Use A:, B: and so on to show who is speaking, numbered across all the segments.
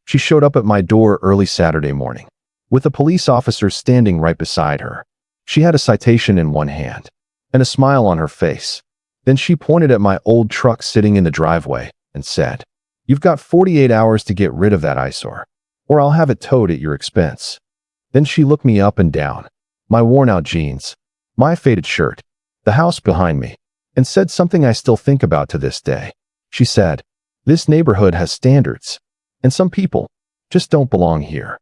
A: She showed up at my door early Saturday morning, with a police officer standing right beside her. She had a citation in one hand and a smile on her face. Then she pointed at my old truck sitting in the driveway and said, "You've got 48 hours to get rid of that eyesore, or I'll have it towed at your expense." Then she looked me up and down, my worn-out jeans, my faded shirt, the house behind me, and said something I still think about to this day. She said, "This neighborhood has standards, and some people just don't belong here."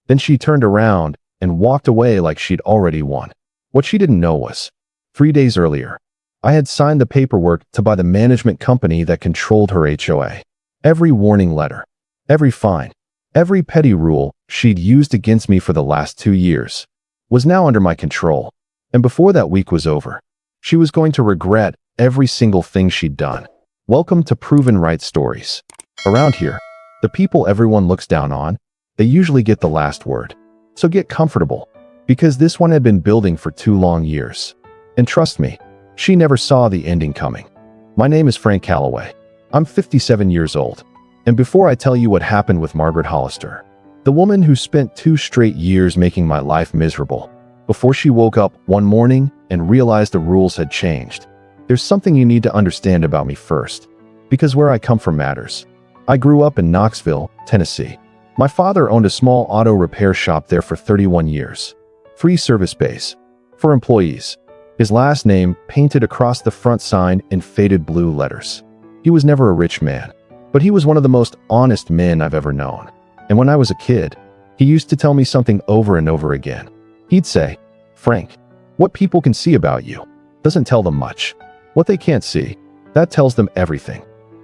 A: Then she turned around and walked away like she'd already won. What she didn't know was, 3 days earlier, I had signed the paperwork to buy the management company that controlled her HOA. Every warning letter, every fine, every petty rule she'd used against me for the last 2 years was now under my control. And before that week was over, she was going to regret every single thing she'd done. Welcome to Proven Right Stories. Around here, the people everyone looks down on, they usually get the last word. So get comfortable, because this one had been building for 2 long years. And trust me, she never saw the ending coming. My name is Frank Calloway. I'm 57 years old. And before I tell you what happened with Margaret Hollister, the woman who spent 2 straight years making my life miserable, before she woke up one morning and realized the rules had changed, there's something you need to understand about me first, because where I come from matters. I grew up in Knoxville, Tennessee. My father owned a small auto repair shop there for 31 years. Free service base for employees. His last name painted across the front sign in faded blue letters. He was never a rich man, but he was one of the most honest men I've ever known. And when I was a kid, he used to tell me something over and over again. He'd say, "Frank, what people can see about you doesn't tell them much. What they can't see, that tells them everything."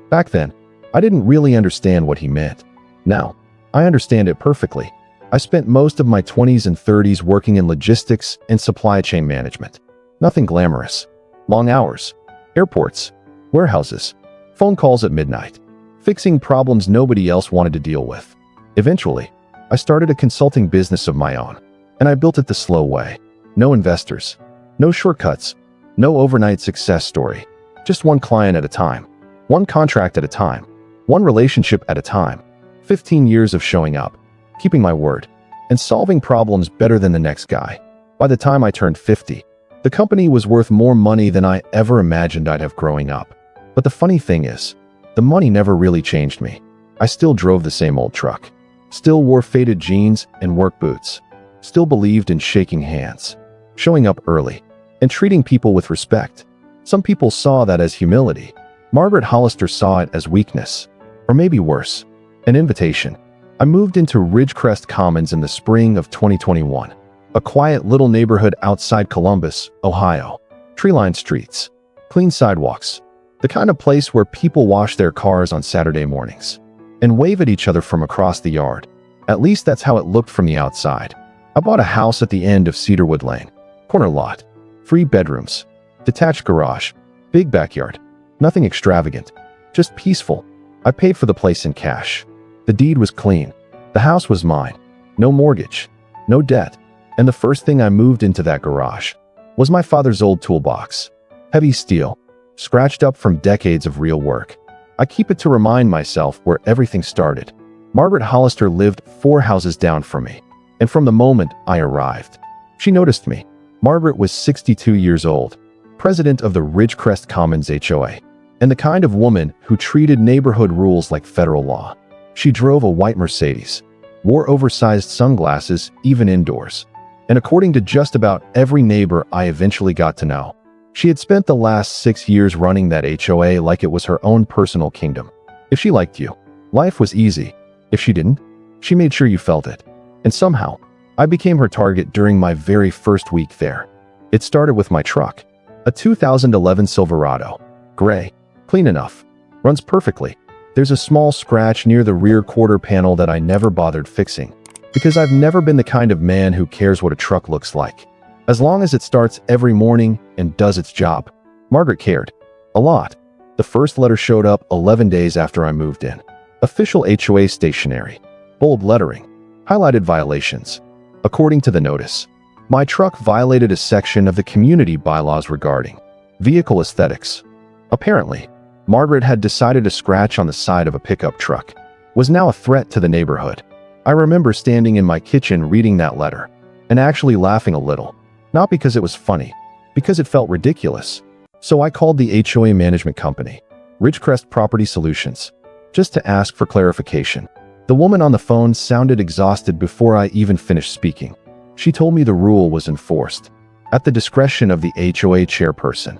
A: Back then, I didn't really understand what he meant. Now, I understand it perfectly. I spent most of my 20s and 30s working in logistics and supply chain management. Nothing glamorous. Long hours, airports, warehouses, phone calls at midnight, fixing problems nobody else wanted to deal with. Eventually, I started a consulting business of my own, and I built it the slow way. No investors, no shortcuts, no overnight success story. Just one client at a time, one contract at a time, one relationship at a time. 15 years of showing up, keeping my word, and solving problems better than the next guy. By the time I turned 50, the company was worth more money than I ever imagined I'd have growing up. But the funny thing is, the money never really changed me. I still drove the same old truck, still wore faded jeans and work boots, still believed in shaking hands, showing up early, and treating people with respect. Some people saw that as humility. Margaret Hollister saw it as weakness, or maybe worse, an invitation. I moved into Ridgecrest Commons in the spring of 2021, a quiet little neighborhood outside Columbus, Ohio. Tree-lined streets, clean sidewalks, the kind of place where people wash their cars on Saturday mornings and wave at each other from across the yard. At least that's how it looked from the outside. I bought a house at the end of Cedarwood Lane, corner lot, 3 bedrooms, detached garage, big backyard, nothing extravagant, just peaceful. I paid for the place in cash. The deed was clean. The house was mine. No mortgage, no debt. And the first thing I moved into that garage was my father's old toolbox. Heavy steel, scratched up from decades of real work. I keep it to remind myself where everything started. Margaret Hollister lived 4 houses down from me. And from the moment I arrived, she noticed me. Margaret was 62 years old, president of the Ridgecrest Commons HOA, and the kind of woman who treated neighborhood rules like federal law. She drove a white Mercedes, wore oversized sunglasses even indoors, and according to just about every neighbor I eventually got to know, she had spent the last 6 years running that HOA like it was her own personal kingdom. If she liked you, life was easy. If she didn't, she made sure you felt it. And somehow, I became her target during my very first week there. It started with my truck, a 2011 Silverado, gray, clean enough, runs perfectly. There's a small scratch near the rear quarter panel that I never bothered fixing, because I've never been the kind of man who cares what a truck looks like. As long as it starts every morning and does its job. Margaret cared. A lot. The first letter showed up 11 days after I moved in. Official HOA stationery. Bold lettering. Highlighted violations. According to the notice, my truck violated a section of the community bylaws regarding vehicle aesthetics. Apparently, Margaret had decided to scratch on the side of a pickup truck. was now a threat to the neighborhood. I remember standing in my kitchen reading that letter and actually laughing a little, not because it was funny, because it felt ridiculous. So I called the HOA management company, Ridgecrest Property Solutions, just to ask for clarification. The woman on the phone sounded exhausted before I even finished speaking. She told me the rule was enforced at the discretion of the HOA chairperson.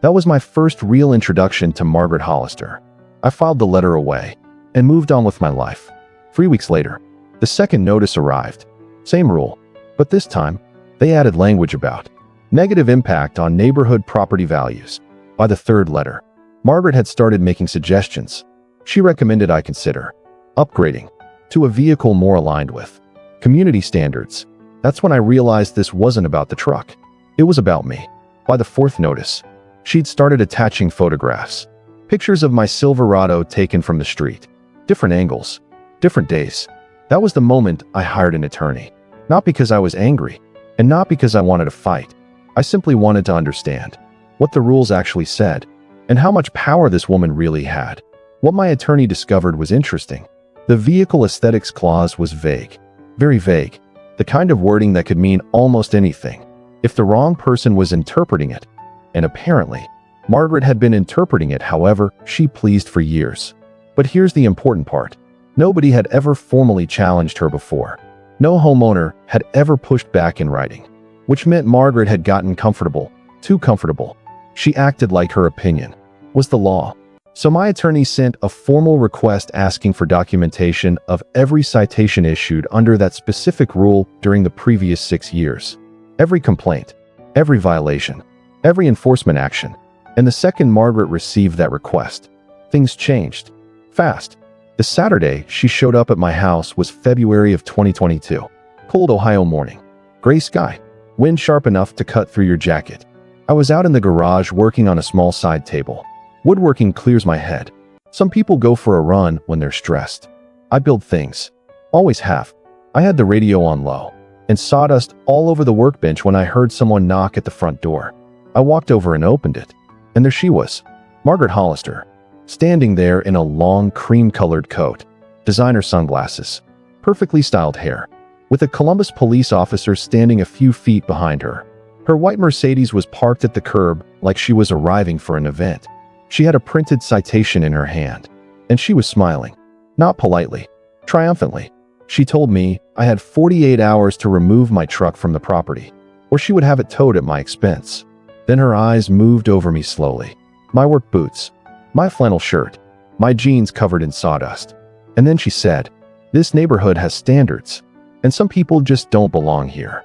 A: That was my first real introduction to Margaret Hollister. I filed the letter away and moved on with my life. 3 weeks later, the second notice arrived. Same rule, but this time, they added language about negative impact on neighborhood property values. By the third letter, Margaret had started making suggestions. She recommended I consider upgrading to a vehicle more aligned with community standards. That's when I realized this wasn't about the truck. It was about me. By the fourth notice, she'd started attaching photographs, pictures of my Silverado taken from the street, different angles, different days. That was the moment I hired an attorney. Not because I was angry, and not because I wanted to fight. I simply wanted to understand what the rules actually said, and how much power this woman really had. What my attorney discovered was interesting. The vehicle aesthetics clause was vague, very vague, the kind of wording that could mean almost anything if the wrong person was interpreting it. And apparently, Margaret had been interpreting it however she pleased for years. But here's the important part. Nobody had ever formally challenged her before. No homeowner had ever pushed back in writing, which meant Margaret had gotten comfortable, too comfortable. She acted like her opinion was the law. So my attorney sent a formal request asking for documentation of every citation issued under that specific rule during the previous 6 years. Every complaint, every violation, every enforcement action. And the second Margaret received that request, things changed fast. The Saturday she showed up at my house was February of 2022. Cold Ohio morning. Gray sky. Wind sharp enough to cut through your jacket. I was out in the garage working on a small side table. Woodworking clears my head. Some people go for a run when they're stressed. I build things. Always have. I had the radio on low and sawdust all over the workbench when I heard someone knock at the front door. I walked over and opened it. And there she was, Margaret Hollister, standing there in a long cream-colored coat, designer sunglasses, perfectly styled hair, with a Columbus police officer standing a few feet behind her. Her white Mercedes was parked at the curb like she was arriving for an event. She had a printed citation in her hand, and she was smiling. Not politely, triumphantly. She told me I had 48 hours to remove my truck from the property, or she would have it towed at my expense. Then her eyes moved over me slowly. My work boots, my flannel shirt, my jeans covered in sawdust. And then she said, "This neighborhood has standards, and some people just don't belong here."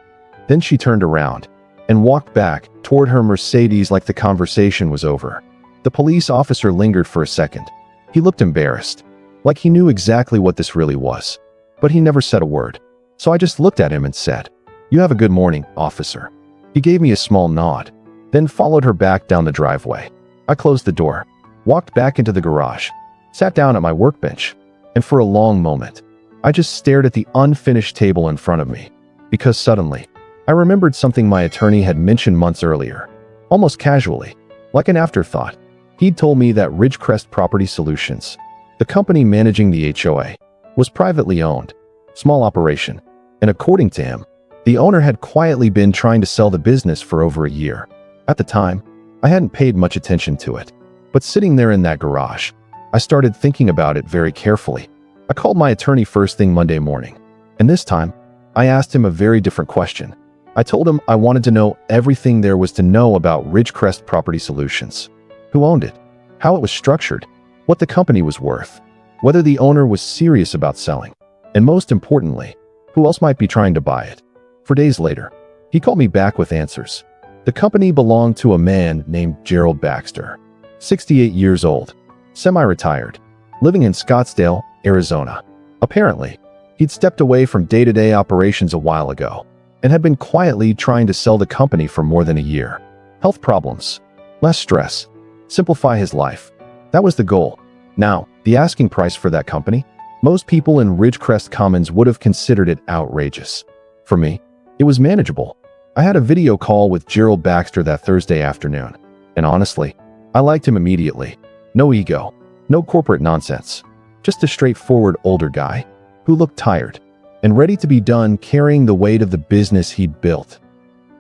A: Then she turned around and walked back toward her Mercedes like the conversation was over. The police officer lingered for a second. He looked embarrassed, like he knew exactly what this really was. But he never said a word. So I just looked at him and said, "You have a good morning, officer." He gave me a small nod, then followed her back down the driveway. I closed the door, walked back into the garage, sat down at my workbench, and for a long moment, I just stared at the unfinished table in front of me, because suddenly, I remembered something my attorney had mentioned months earlier, almost casually, like an afterthought. He'd told me that Ridgecrest Property Solutions, the company managing the HOA, was privately owned, small operation, and according to him, the owner had quietly been trying to sell the business for over a year. At the time, I hadn't paid much attention to it, but sitting there in that garage, I started thinking about it very carefully. I called my attorney first thing Monday morning, and this time, I asked him a very different question. I told him I wanted to know everything there was to know about Ridgecrest Property Solutions. Who owned it? How it was structured? What the company was worth? Whether the owner was serious about selling? And most importantly, who else might be trying to buy it? 4 days later, he called me back with answers. The company belonged to a man named Gerald Baxter, 68 years old, semi-retired, living in Scottsdale, Arizona. Apparently, he'd stepped away from day-to-day operations a while ago and had been quietly trying to sell the company for more than a year. Health problems, less stress, simplify his life. That was the goal. Now, the asking price for that company? Most people in Ridgecrest Commons would have considered it outrageous. For me, it was manageable. I had a video call with Gerald Baxter that Thursday afternoon, and honestly, I liked him immediately. No ego, no corporate nonsense. just a straightforward older guy who looked tired and ready to be done carrying the weight of the business he'd built.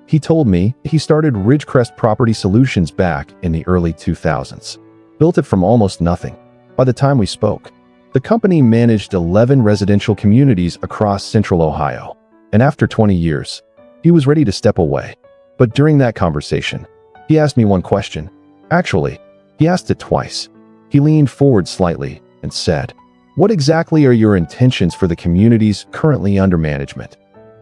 A: He told me he started Ridgecrest Property Solutions back in the early 2000s, built it from almost nothing. By the time we spoke, the company managed 11 residential communities across central Ohio, and after 20 years, he was ready to step away. But during that conversation, he asked me one question. Actually, he asked it twice. He leaned forward slightly and said, "What exactly are your intentions for the communities currently under management?"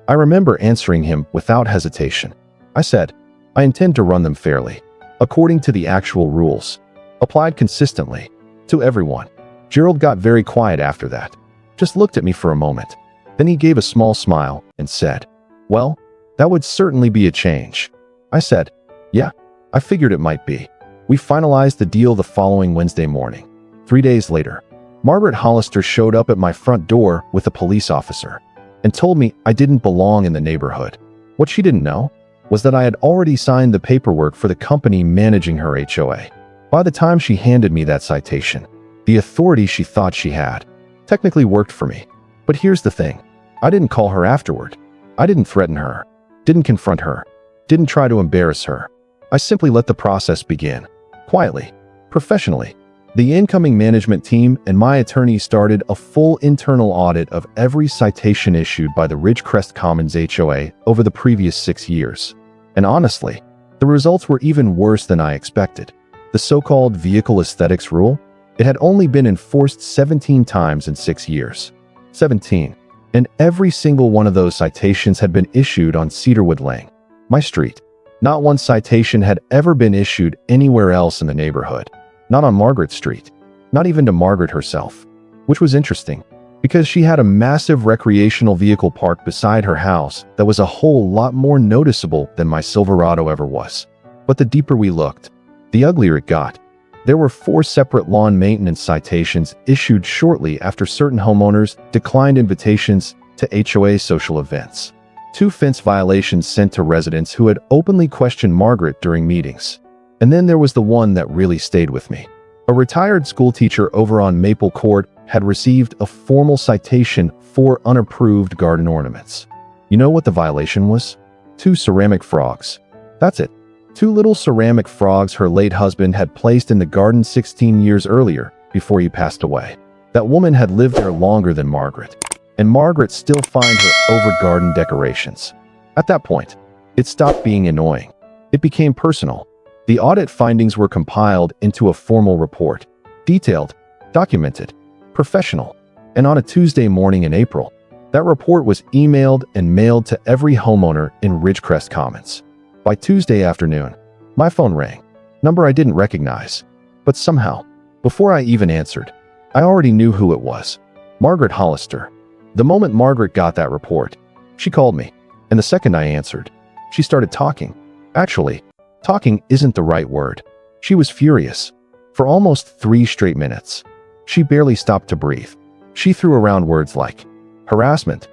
A: I remember answering him without hesitation. I said, "I intend to run them fairly, according to the actual rules, applied consistently to everyone." Gerald got very quiet after that, just looked at me for a moment. Then he gave a small smile and said, "Well, that would certainly be a change." I said, "Yeah, I figured it might be." We finalized the deal the following Wednesday morning. 3 days later, Margaret Hollister showed up at my front door with a police officer and told me I didn't belong in the neighborhood. What she didn't know was that I had already signed the paperwork for the company managing her HOA. By the time she handed me that citation, the authority she thought she had technically worked for me. But here's the thing. I didn't call her afterward. I didn't threaten her, didn't confront her, didn't try to embarrass her. I simply let the process begin. Quietly, professionally. The incoming management team and my attorney started a full internal audit of every citation issued by the Ridgecrest Commons HOA over the previous 6 years. And honestly, the results were even worse than I expected. The so-called vehicle aesthetics rule, it had only been enforced 17 times in 6 years. 17. And every single one of those citations had been issued on Cedarwood Lane, my street. Not one citation had ever been issued anywhere else in the neighborhood. Not on Margaret Street, not even to Margaret herself, which was interesting because she had a massive recreational vehicle park beside her house that was a whole lot more noticeable than my Silverado ever was. But the deeper we looked, the uglier it got. There were 4 separate lawn maintenance citations issued shortly after certain homeowners declined invitations to HOA social events. 2 fence violations sent to residents who had openly questioned Margaret during meetings. And then there was the one that really stayed with me. A retired schoolteacher over on Maple Court had received a formal citation for unapproved garden ornaments. You know what the violation was? 2 ceramic frogs. That's it. 2 little ceramic frogs her late husband had placed in the garden 16 years earlier before he passed away. That woman had lived there longer than Margaret, and Margaret still fined her over garden decorations. At that point, it stopped being annoying. It became personal. The audit findings were compiled into a formal report, detailed, documented, professional, and on a Tuesday morning in April, that report was emailed and mailed to every homeowner in Ridgecrest Commons. By Tuesday afternoon, my phone rang, number I didn't recognize, but somehow, before I even answered, I already knew who it was. Margaret Hollister. The moment Margaret got that report, she called me, and the second I answered, she started talking. Actually, talking isn't the right word. She was furious. For almost 3 straight minutes, she barely stopped to breathe. She threw around words like harassment,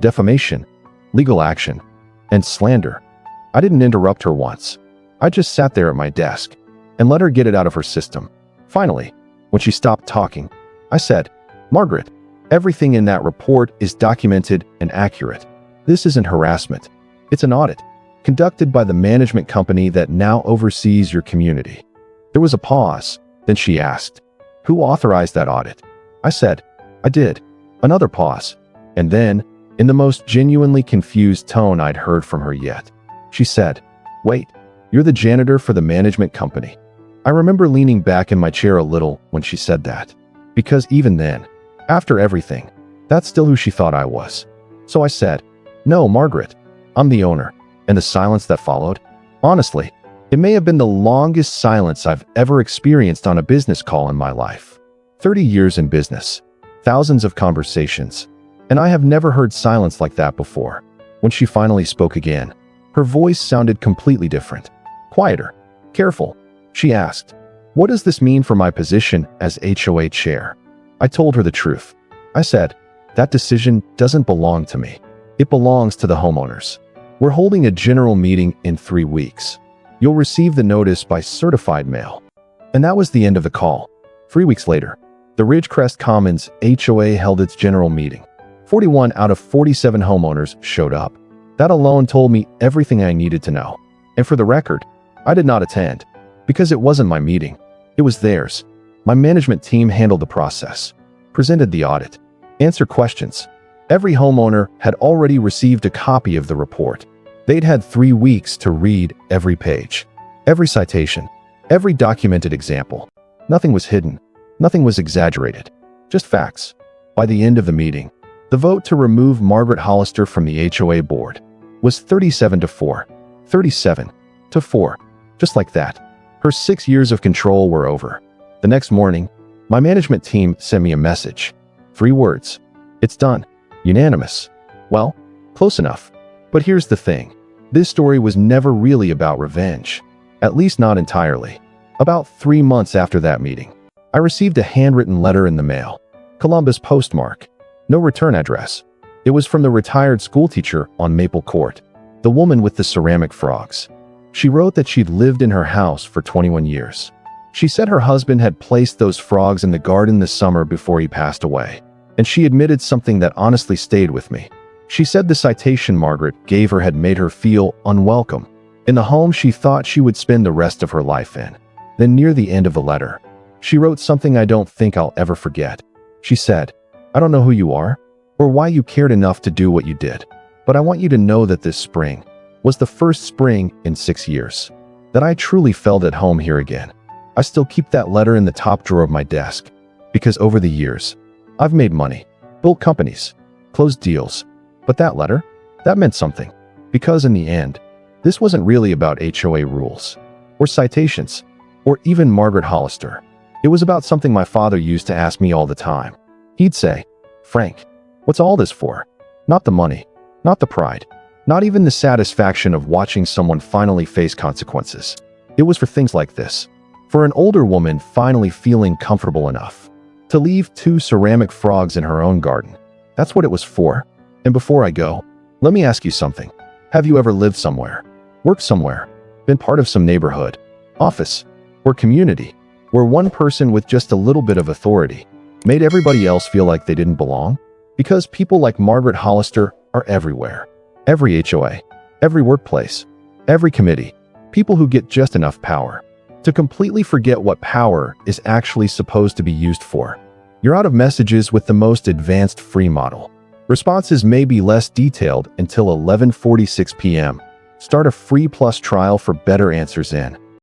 A: defamation, legal action, and slander. I didn't interrupt her once. I just sat there at my desk and let her get it out of her system. Finally, when she stopped talking, I said, "Margaret, everything in that report is documented and accurate. This isn't harassment. It's an audit conducted by the management company that now oversees your community." There was a pause. Then she asked, "Who authorized that audit?" I said, "I did." Another pause. And then, in the most genuinely confused tone I'd heard from her yet, she said, "Wait, you're the janitor for the management company?" I remember leaning back in my chair a little when she said that, because even then, after everything, that's still who she thought I was. So I said, "No, Margaret, I'm the owner." And the silence that followed, honestly, it may have been the longest silence I've ever experienced on a business call in my life. 30 years in business, thousands of conversations, and I have never heard silence like that before. When she finally spoke again, her voice sounded completely different, quieter, careful. She asked, "What does this mean for my position as HOA chair?" I told her the truth. I said, "That decision doesn't belong to me. It belongs to the homeowners. We're holding a general meeting in 3 weeks. You'll receive the notice by certified mail." And that was the end of the call. 3 weeks later, The Ridgecrest Commons HOA held its general meeting. 41 out of 47 homeowners showed up. That alone told me everything I needed to know. And for the record, I did not attend, because it wasn't my meeting. It was theirs. My management team handled the process, presented the audit, answered questions. Every homeowner had already received a copy of the report. They'd had 3 weeks to read every page, every citation, every documented example. Nothing was hidden. Nothing was exaggerated. Just facts. By the end of the meeting, the vote to remove Margaret Hollister from the HOA board was 37-4. 37-4. Just like that. Her 6 years of control were over. The next morning, my management team sent me a message. 3 words. It's done. Unanimous. Well, close enough. But here's the thing. This story was never really about revenge. At least not entirely. About 3 months after that meeting, I received a handwritten letter in the mail. Columbus postmark. No return address. It was from the retired schoolteacher on Maple Court, the woman with the ceramic frogs. She wrote that she'd lived in her house for 21 years. She said her husband had placed those frogs in the garden this summer before he passed away. And she admitted something that honestly stayed with me. She said the citation Margaret gave her had made her feel unwelcome in the home she thought she would spend the rest of her life in. Then near the end of the letter, she wrote something I don't think I'll ever forget. She said, "I don't know who you are or why you cared enough to do what you did, but I want you to know that this spring was the first spring in 6 years that I truly felt at home here again." I still keep that letter in the top drawer of my desk because over the years, I've made money, built companies, closed deals. But that letter, that meant something. Because in the end, this wasn't really about HOA rules, or citations, or even Margaret Hollister. It was about something my father used to ask me all the time. He'd say, "Frank, what's all this for? Not the money, not the pride, not even the satisfaction of watching someone finally face consequences. It was for things like this. For an older woman finally feeling comfortable enough to leave 2 ceramic frogs in her own garden. That's what it was for. And before I go, let me ask you something. Have you ever lived somewhere, worked somewhere, been part of some neighborhood, office, or community where one person with just a little bit of authority made everybody else feel like they didn't belong? Because people like Margaret Hollister are everywhere. Every HOA, every workplace, every committee. People who get just enough power to completely forget what power is actually supposed to be used for. You're out of messages with the most advanced free model. Responses may be less detailed until 11:46 p.m. Start a free plus trial for better answers in